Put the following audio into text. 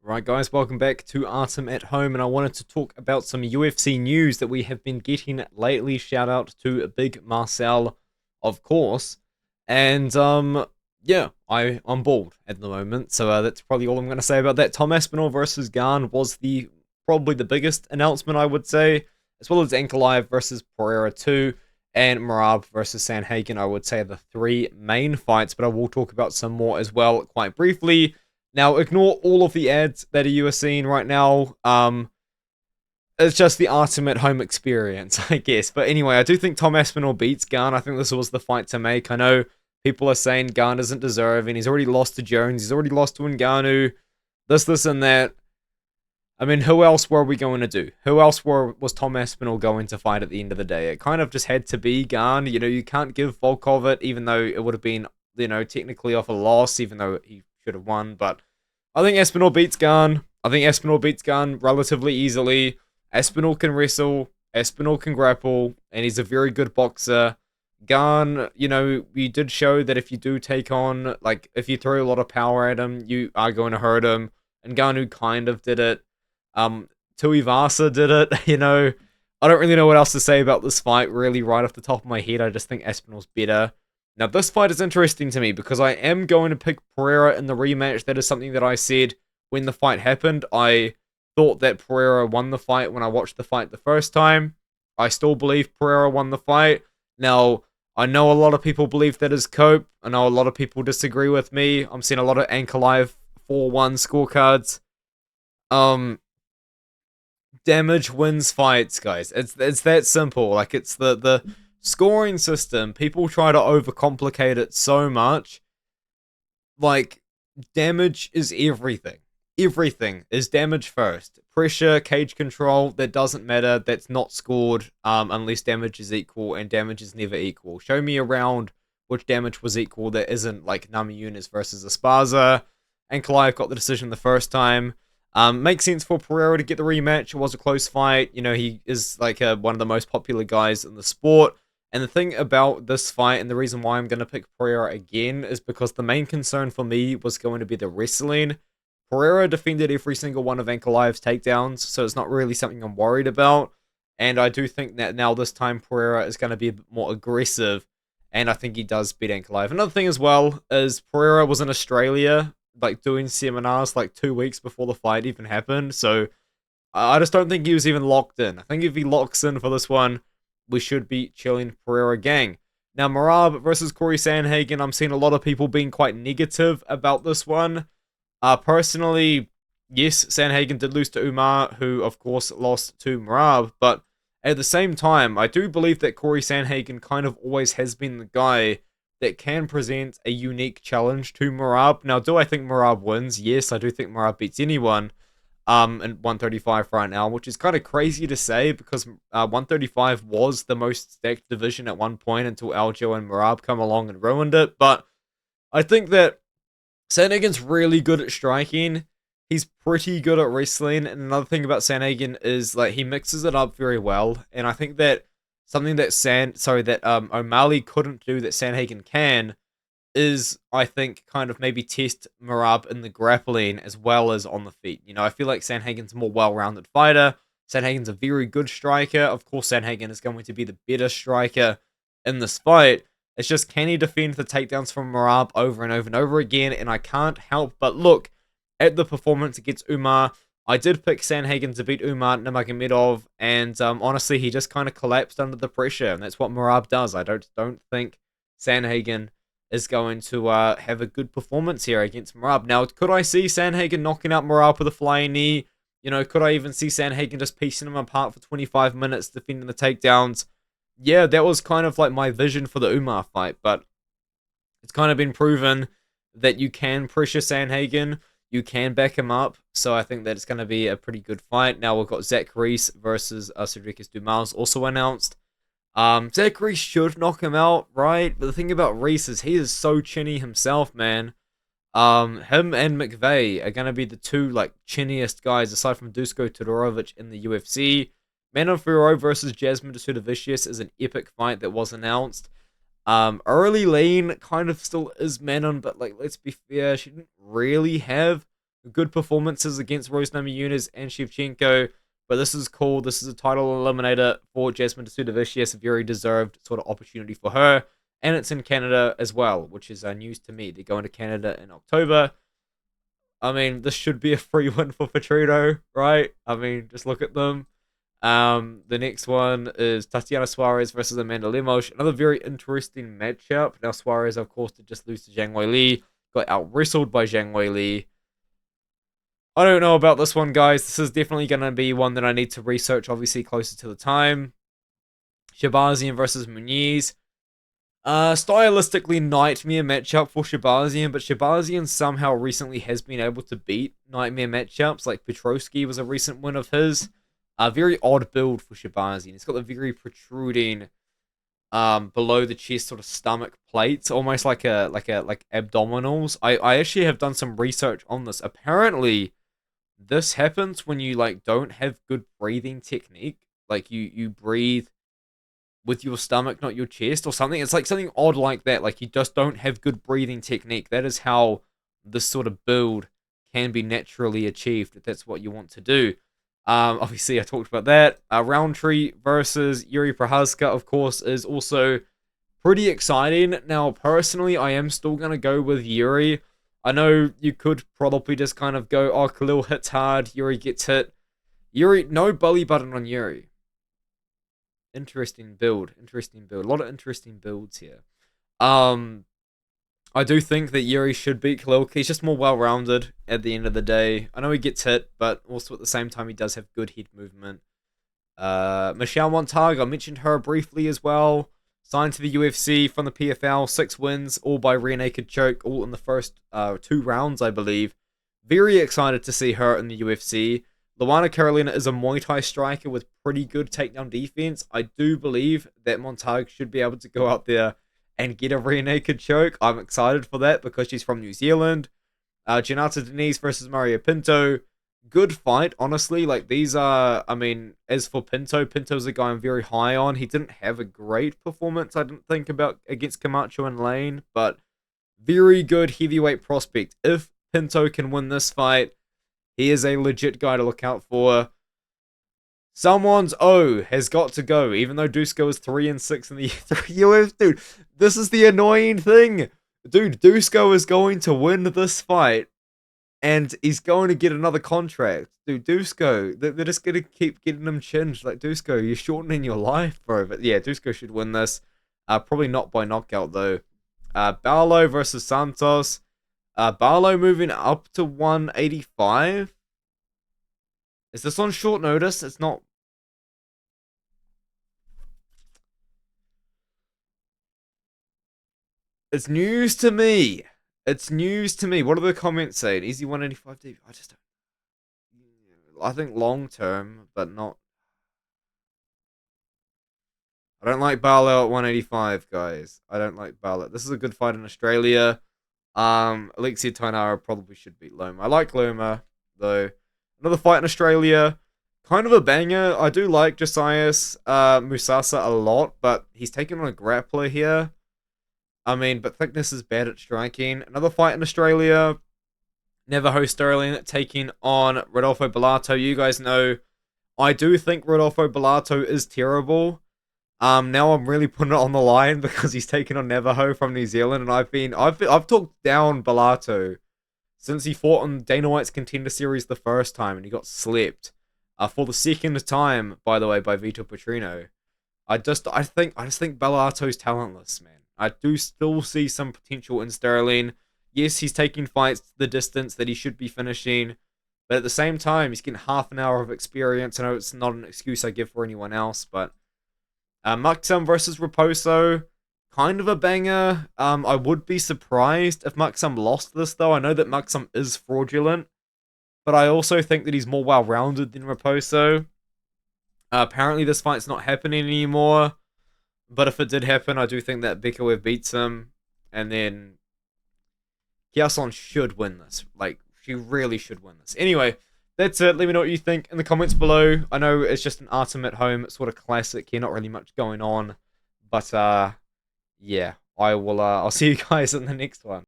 Right, guys, welcome back to Artem at Home, and I wanted to talk about some UFC news that we have been getting lately. Shout out to Big Marcel, of course. And yeah, I'm bored at the moment, so that's probably all I'm going to say about that. Tom Aspinall versus Gane was the probably the biggest announcement, I wod say, as well as Ankalaev versus Pereira 2 and Merab versus Sandhagen. I would say the three main fights, but I will talk about some more as well quite briefly. Now, ignore all of the ads that you are seeing right now. It's just the Artem at home experience, I guess. But anyway, I do think Tom Aspinall beats Gane. I think this was the fight to make. I know people are saying Gane doesn't deserve, and he's already lost to Jones. He's already lost to Ngannou. This, and that. I mean, who else were we going to do? Who else was Tom Aspinall going to fight at the end of the day? It kind of just had to be Gane. You know, you can't give Volkov it, even though it would have been, technically off a loss, even though he should have won. But I think Aspinall beats Gane. I think Aspinall beats Gane relatively easily. Aspinall can wrestle. Aspinall can grapple. And he's a very good boxer. Gane, you did show that if you do take on, if you throw a lot of power at him, you are going to hurt him. And Ngannou kind of did it. Tuivasa did it, I don't really know what else to say about this fight, really, right off the top of my head. I just think Aspinall's better. Now, this fight is interesting to me because I am going to pick Pereira in the rematch. That is something that I said when the fight happened. I thought that Pereira won the fight when I watched the fight the first time. I still believe Pereira won the fight. Now, I know a lot of people believe that is cope. I know a lot of people disagree with me. I'm seeing a lot of Ankalaev 4-1 scorecards. Damage wins fights, guys. It's that simple. It's the scoring system. People try to overcomplicate it so much. Damage is everything. Everything is damage first. Pressure, cage control, that doesn't matter. That's not scored unless damage is equal, and damage is never equal. Show me a round which damage was equal that isn't like Namajunas versus Esparza. Ankalaev got the decision the first time. Makes sense for Pereira to get the rematch. It was a close fight. He is one of the most popular guys in the sport. And the thing about this fight, and the reason why I'm going to pick Pereira again, is because the main concern for me was going to be the wrestling. Pereira defended every single one of Ankalaev's takedowns, so it's not really something I'm worried about. And I do think that now this time Pereira is going to be a bit more aggressive, and I think he does beat Ankalaev. Another thing as well is Pereira was in Australia doing seminars 2 weeks before the fight even happened, so I just don't think he was even locked in. I think if he locks in for this one, we should be chilling Pereira gang. Now, Merab versus Cory Sandhagen, I'm seeing a lot of people being quite negative about this one. Personally, yes, Sandhagen did lose to Umar, who of course lost to Merab, but at the same time, I do believe that Cory Sandhagen kind of always has been the guy that can present a unique challenge to Merab. Now, do I think Merab wins? Yes, I do think Merab beats anyone in 135 right now, which is kind of crazy to say because 135 was the most stacked division at one point until Aljo and Merab come along and ruined it. But I think that Sandhagen's really good at striking. He's pretty good at wrestling. And another thing about Sandhagen is he mixes it up very well. And I think that something that O'Malley couldn't do that Sandhagen can is, I think, kind of maybe test Merab in the grappling as well as on the feet. I feel like Sandhagen's a more well-rounded fighter. Sandhagen's a very good striker. Of course, Sandhagen is going to be the better striker in this fight. It's just, can he defend the takedowns from Merab over and over and over again? And I can't help but look at the performance against Umar. I did pick Sandhagen to beat Umar Nurmagomedov, and honestly, he just kind of collapsed under the pressure, and that's what Merab does. I don't think Sandhagen is going to have a good performance here against Merab. Now, could I see Sandhagen knocking out Merab with a flying knee? Could I even see Sandhagen just piecing him apart for 25 minutes, defending the takedowns? Yeah, that was kind of my vision for the Umar fight, but it's kind of been proven that you can pressure Sandhagen. You can back him up, so I think that it's going to be a pretty good fight. Now we've got Zach Reese versus Cedric Dumas also announced. Zach Reese should knock him out, right? But the thing about Reese is he is so chinny himself, man. Him and McVeigh are going to be the two chinniest guys aside from Dusko Todorovic in the UFC. Manon Fiorot versus Jasmine Jasudavicius is an epic fight that was announced. Early lane kind of still is Manon, but let's be fair, she didn't really have good performances against Rose Namajunas and Shevchenko. But this is cool. This is a title eliminator for Jasmine Jasudavicius. A very deserved sort of opportunity for her. And it's in Canada as well, which is news to me. They're going to Canada in October. I mean, this should be a free win for Petrino, right? I mean, just look at them. The next one is Tatiana Suarez versus Amanda Lemos. Another very interesting matchup. Now, Suarez, of course, did just lose to Zhang Weili. Got out-wrestled by Zhang Weili. I don't know about this one, guys. This is definitely going to be one that I need to research, obviously, closer to the time. Shabazian versus Muniz. Stylistically, Nightmare matchup for Shabazian, but Shabazian somehow recently has been able to beat Nightmare matchups. Like Petrosky was a recent win of his. A very odd build for Shabazian. He's got the very protruding, below the chest sort of stomach plates, almost like abdominals. I actually have done some research on this. Apparently, this happens when you don't have good breathing technique. Like you breathe with your stomach, not your chest, or something. It's like something odd like that. Like you just don't have good breathing technique. That is how this sort of build can be naturally achieved, if that's what you want to do. Obviously, I talked about that. Rountree versus Jiri Prochazka, of course, is also pretty exciting. Now, personally, I am still going to go with Jiri. I know you could probably just kind of go, oh, Khalil hits hard, Jiri gets hit. Jiri, no belly button on Jiri. Interesting build. A lot of interesting builds here. I do think that Jiri should beat Khalil. He's just more well-rounded at the end of the day. I know he gets hit, but also at the same time, he does have good head movement. Michelle Montag, I mentioned her briefly as well. Signed to the UFC from the PFL. 6 wins, all by rear naked choke, all in the first 2 rounds, I believe. Very excited to see her in the UFC. Luana Carolina is a Muay Thai striker with pretty good takedown defense. I do believe that Montag should be able to go out there and get a rear naked choke. I'm excited for that because she's from New Zealand. Janata Denise versus Maria Pinto. Good fight, honestly. Like, these are, I mean, as for Pinto, Pinto's a guy I'm very high on. He didn't have a great performance, I didn't think, about against Camacho and Lane, but very good heavyweight prospect. If Pinto can win this fight, he is a legit guy to look out for. Someone's O has got to go, even though Dusko is 3-6 in the UFC. Dude, this is the annoying thing. Dude, Dusko is going to win this fight, and he's going to get another contract. Dude, Dusko, they're just going to keep getting him chinged. Like, Dusko, you're shortening your life, bro. But yeah, Dusko should win this. Probably not by knockout, though. Barlow versus Santos. Barlow moving up to 185. Is this on short notice? It's not. It's news to me. It's news to me. What are the comments saying? Easy 185 deep. I just don't. I think long term, but not. I don't like Barlow at 185, guys. I don't like Barlow. This is a good fight in Australia. Alexia Tainara probably should beat Loma. I like Loma, though. Another fight in Australia. Kind of a banger. I do like Josias Musasa a lot, but he's taking on a grappler here. I mean, but Thickness is bad at striking. Another fight in Australia. Navajo Sterling taking on Rodolfo Bellato. You guys know, I do think Rodolfo Bellato is terrible. Now I'm really putting it on the line because he's taken on Navajo from New Zealand, and I've talked down Bellato since he fought on Dana White's Contender Series the first time, and he got slept. For the second time, by the way, by Vitor Petrino. I just think Bellato's talentless, man. I do still see some potential in Sterling. Yes, he's taking fights the distance that he should be finishing, but at the same time, he's getting half an hour of experience. I know it's not an excuse I give for anyone else, but Maxim versus Raposo, kind of a banger. I would be surprised if Maxim lost this, though. I know that Maxim is fraudulent, but I also think that he's more well-rounded than Raposo. Apparently, this fight's not happening anymore. But if it did happen, I do think that Bekaev beats him. And then Kiason should win this. Like, she really should win this. Anyway, that's it. Let me know what you think in the comments below. I know it's just an Artem at home sort of classic here. Not really much going on. But, yeah. I'll see you guys in the next one.